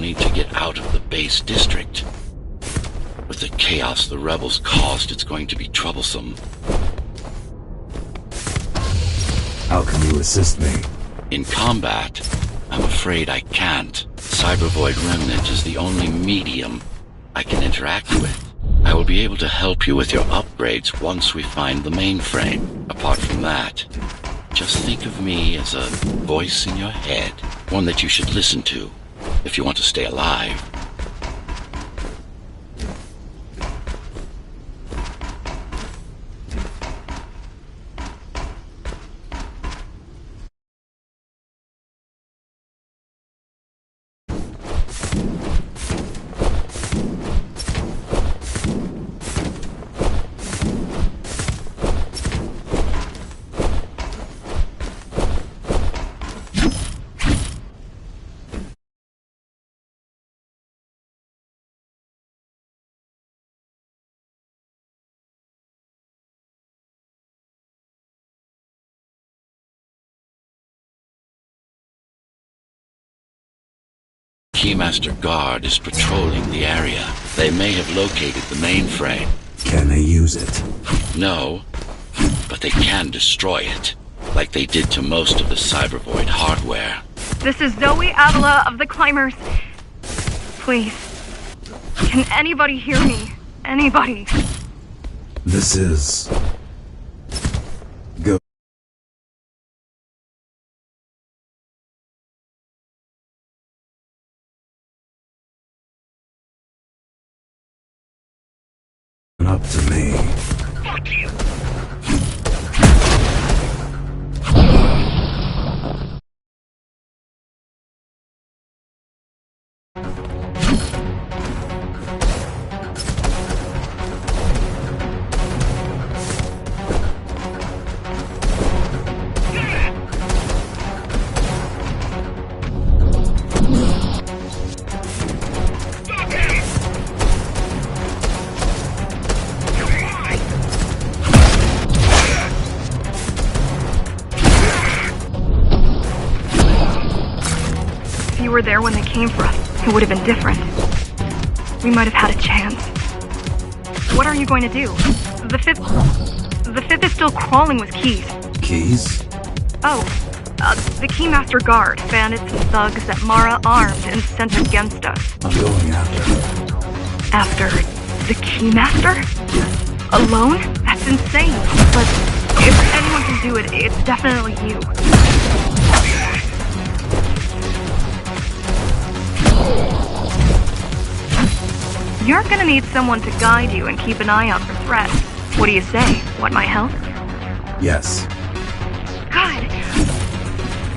need to get out of the base district. With the chaos the rebels caused, it's going to be troublesome. How can you assist me? In combat, I'm afraid I can't. Cybervoid Remnant is the only medium I can interact with. I will be able to help you with your upgrades once we find the mainframe. Apart from that, just think of me as a voice in your head, one that you should listen to if you want to stay alive. Keymaster Guard is patrolling the area. They may have located the mainframe. Can they use it? No, but they can destroy it, like they did to most of the Cybervoid hardware. This is Zoe Avila of the Climbers. Please, can anybody hear me? Anybody? This is... Go. Up to me. Fuck you! If you were there when they came for us, it would have been different. We might have had a chance. What are you going to do? The fifth is still crawling with keys. Keys? Oh, the Keymaster Guard, bandits and thugs that Mara armed and sent against us. I'm going after. After the Keymaster? Alone? That's insane. But if anyone can do it, it's definitely you. You're gonna need someone to guide you and keep an eye out for threats. What do you say? Want my help? Yes. Good.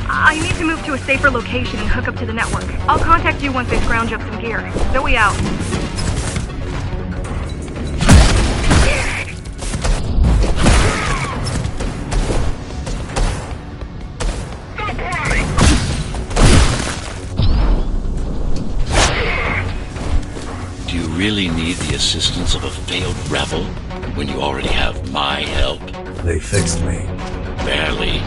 I need to move to a safer location and hook up to the network. I'll contact you once I scrounge up some gear. Zoe out. Do you really need the assistance of a failed rebel when you already have my help? They fixed me. Barely.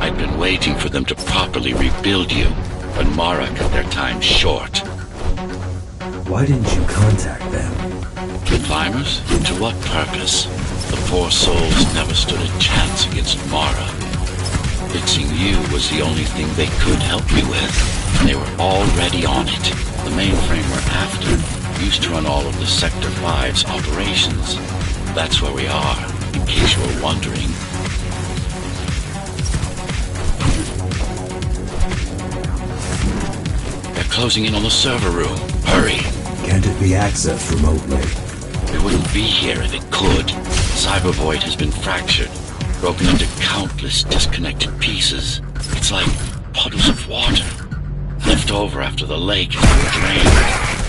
I'd been waiting for them to properly rebuild you, but Mara cut their time short. Why didn't you contact them? The Climbers? To what purpose? The poor souls never stood a chance against Mara. Fixing you was the only thing they could help me with. They were already on it. The mainframe we're after used to run all of the Sector 5's operations. That's where we are, in case you were wondering. They're closing in on the server room. Hurry. Can't it be accessed remotely? It wouldn't be here if it could. Cybervoid has been fractured, broken into countless disconnected pieces. It's like puddles of water, left over after the lake has been drained.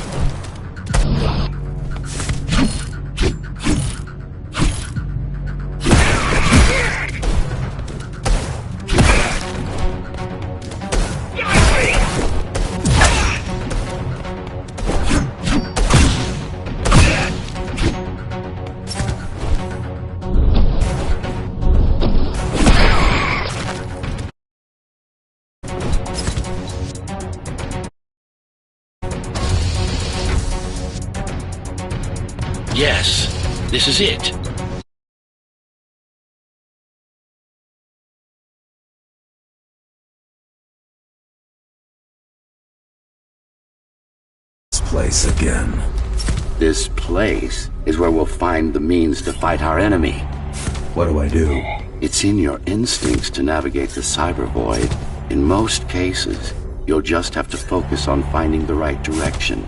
Yes, this is it. This place again. This place is where we'll find the means to fight our enemy. What do I do? It's in your instincts to navigate the cyber void. In most cases, you'll just have to focus on finding the right direction.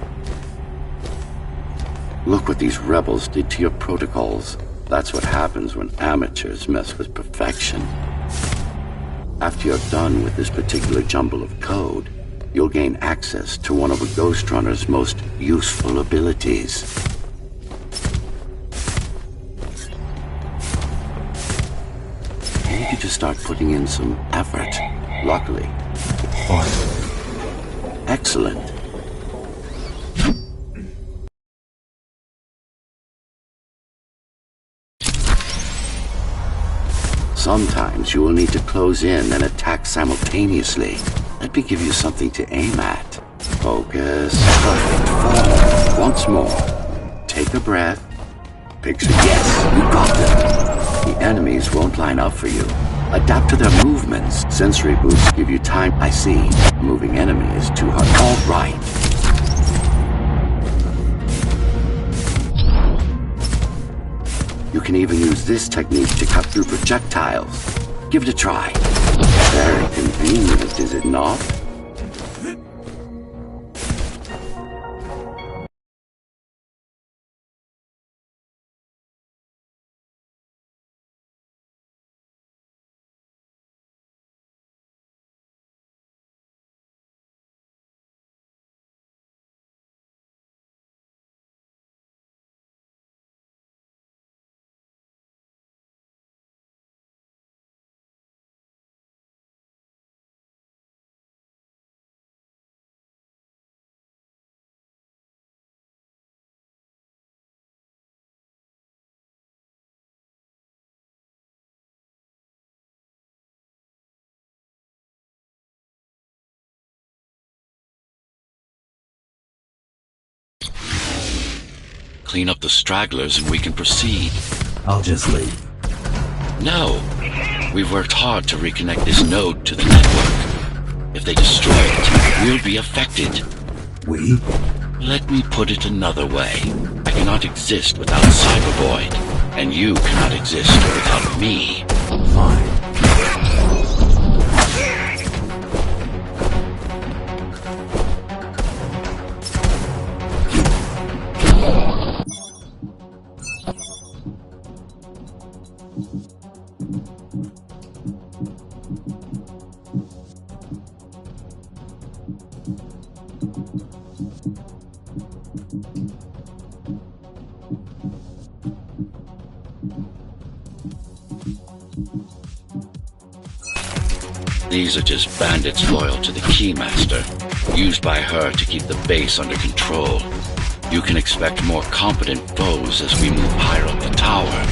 Look what these rebels did to your protocols. That's what happens when amateurs mess with perfection. After you're done with this particular jumble of code, you'll gain access to one of a Ghost Runner's most useful abilities. You need to start putting in some effort. Luckily. Finally. Excellent. Sometimes you will need to close in and attack simultaneously. Let me give you something to aim at. Focus. Perfect form. Once more. Take a breath. Picture. Yes, you got them. The enemies won't line up for you. Adapt to their movements. Sensory boosts give you time. I see. Moving enemy is too hard. All right. You can even use this technique to cut through projectiles. Give it a try. Very convenient, is it not? Clean up the stragglers and we can proceed. I'll just leave. No. We've worked hard to reconnect this node to the network. If they destroy it, we'll be affected. We? Let me put it another way. I cannot exist without Cybervoid, and you cannot exist without me. Fine. These are just bandits loyal to the Keymaster, used by her to keep the base under control. You can expect more competent foes as we move higher up the tower.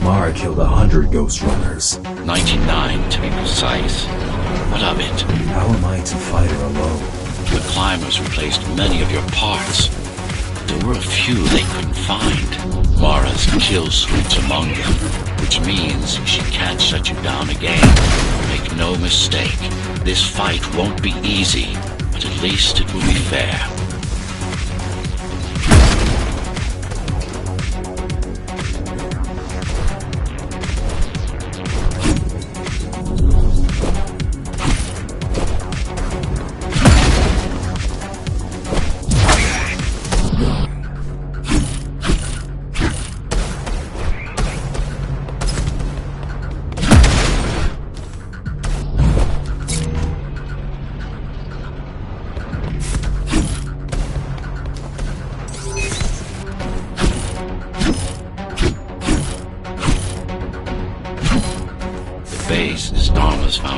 Mara killed 100 Ghost Runners. 99 to be precise. What of it? How am I to fight her alone? The climbers replaced many of your parts. There were a few they couldn't find. Mara's kill switch among them, which means she can't shut you down again. Make no mistake, this fight won't be easy, but at least it will be fair.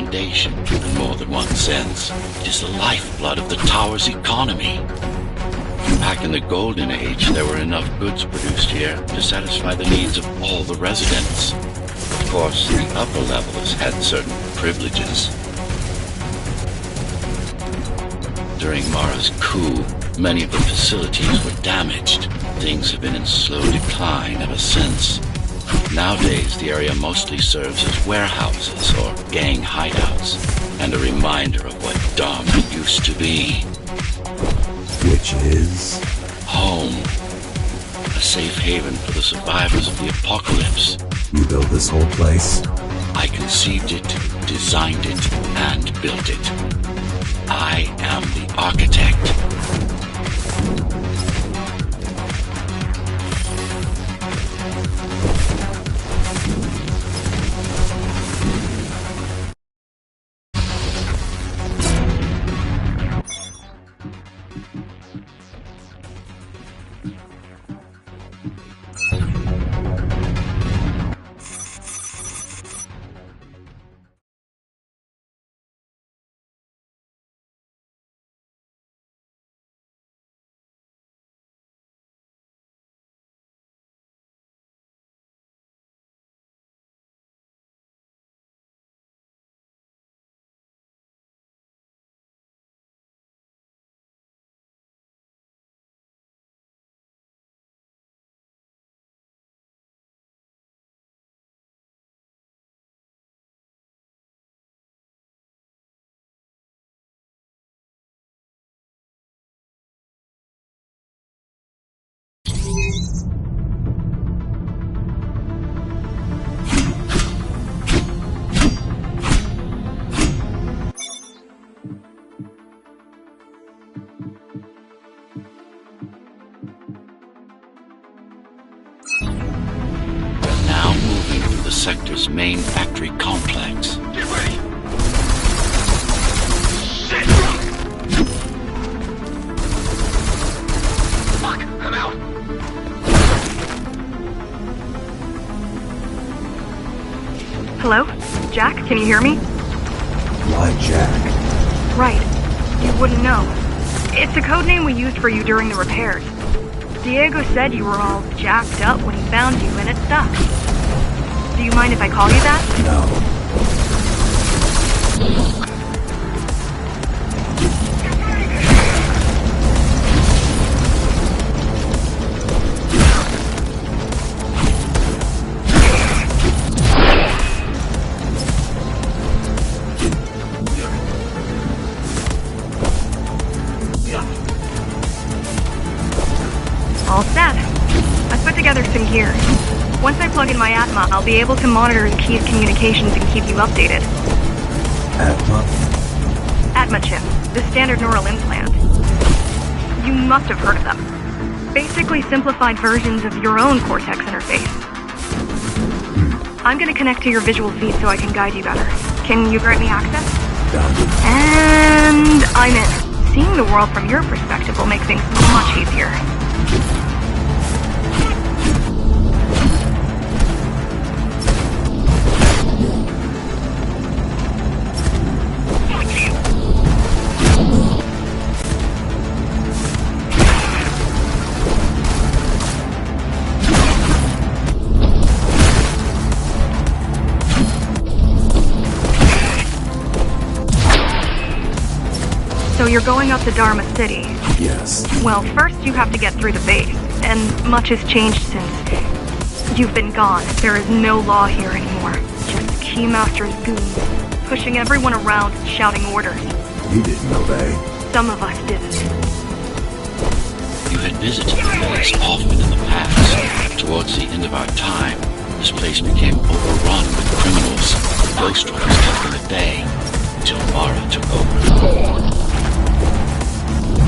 foundation in more than one sense. It is the lifeblood of the tower's economy. Back in the Golden Age, there were enough goods produced here to satisfy the needs of all the residents. Of course, the upper levels had certain privileges. During Mara's coup, many of the facilities were damaged. Things have been in slow decline ever since. Nowadays, the area mostly serves as warehouses or gang hideouts, and a reminder of what Dharma used to be. Which is? Home. A safe haven for the survivors of the apocalypse. You built this whole place? I conceived it, designed it, and built it. I am the architect. The sector's main factory complex. Get ready! Shit! Fuck! I'm out! Hello? Jack, can you hear me? Why Jack? Right. You wouldn't know. It's a code name we used for you during the repairs. Diego said you were all jacked up when he found you, and it stuck. Do you mind if I call you that? No. All set. I put together some gear. Once I plug in my Atma, I'll be able to monitor the key's communications and keep you updated. Atma? Atma chip, the standard neural implant. You must have heard of them. Basically simplified versions of your own Cortex interface. I'm gonna connect to your visual feed so I can guide you better. Can you grant me access? Done. And I'm in. Seeing the world from your perspective will make things much easier. So you're going up to Dharma City. Yes. Well, first you have to get through the base, and much has changed since you've been gone. There is no law here anymore. Just Keymaster's goons, pushing everyone around and shouting orders. You didn't obey. Some of us didn't. You had visited the place often in the past. Towards the end of our time, this place became overrun with criminals. Ghost Runners kept them at bay until Mara took over.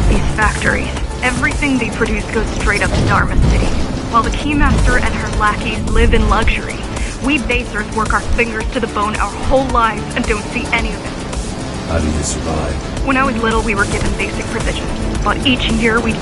These factories, everything they produce goes straight up to Dharma City. While the Keymaster and her lackeys live in luxury, we basers work our fingers to the bone our whole lives and don't see any of it. How do you survive? When I was little, we were given basic provisions, but each year we'd